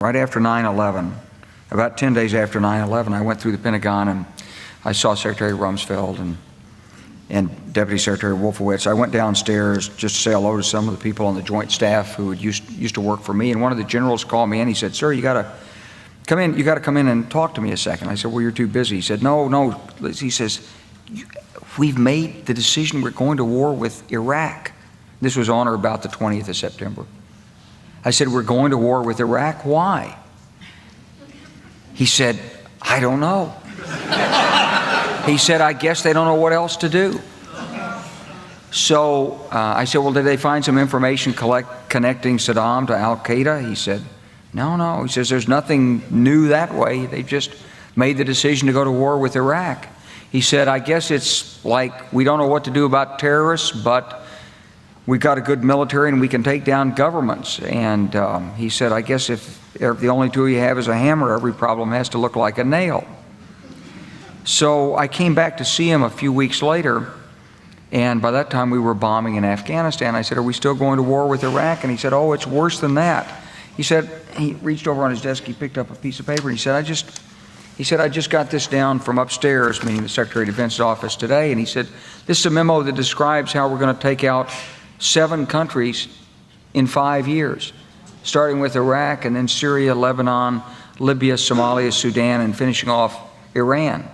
Right after 9/11, about 10 days after 9/11, I went through the Pentagon and I saw Secretary Rumsfeld and Deputy Secretary Wolfowitz. I went downstairs just to say hello to some of the people on the Joint Staff who used to work for me, and one of the generals called me in. He said, "Sir, you got to come in. You got to come in and talk to me a second." I said, "Well, you're too busy." He said, "No." He says, "We've made the decision. We're going to war with Iraq." This was on or about the 20th of September. I said, "We're going to war with Iraq. Why?" He said, "I don't know." He said, "I guess they don't know what else to do." So I said, "Well, did they find some information connecting Saddam to Al-Qaeda?" He said, No. He says, "There's nothing new that way. They just made the decision to go to war with Iraq." He said, "I guess it's like we don't know what to do about terrorists, but we've got a good military and we can take down governments." And he said, "I guess if the only tool you have is a hammer, every problem has to look like a nail." So I came back to see him a few weeks later, and by that time we were bombing in Afghanistan. I said, "Are we still going to war with Iraq?" And he said, "Oh, it's worse than that." He said, he reached over on his desk, he picked up a piece of paper, and he said, I just got this down from upstairs," meaning the Secretary of Defense's office today, and he said, "This is a memo that describes how we're going to take out 7 countries in 5 years, starting with Iraq and then Syria, Lebanon, Libya, Somalia, Sudan, and finishing off Iran."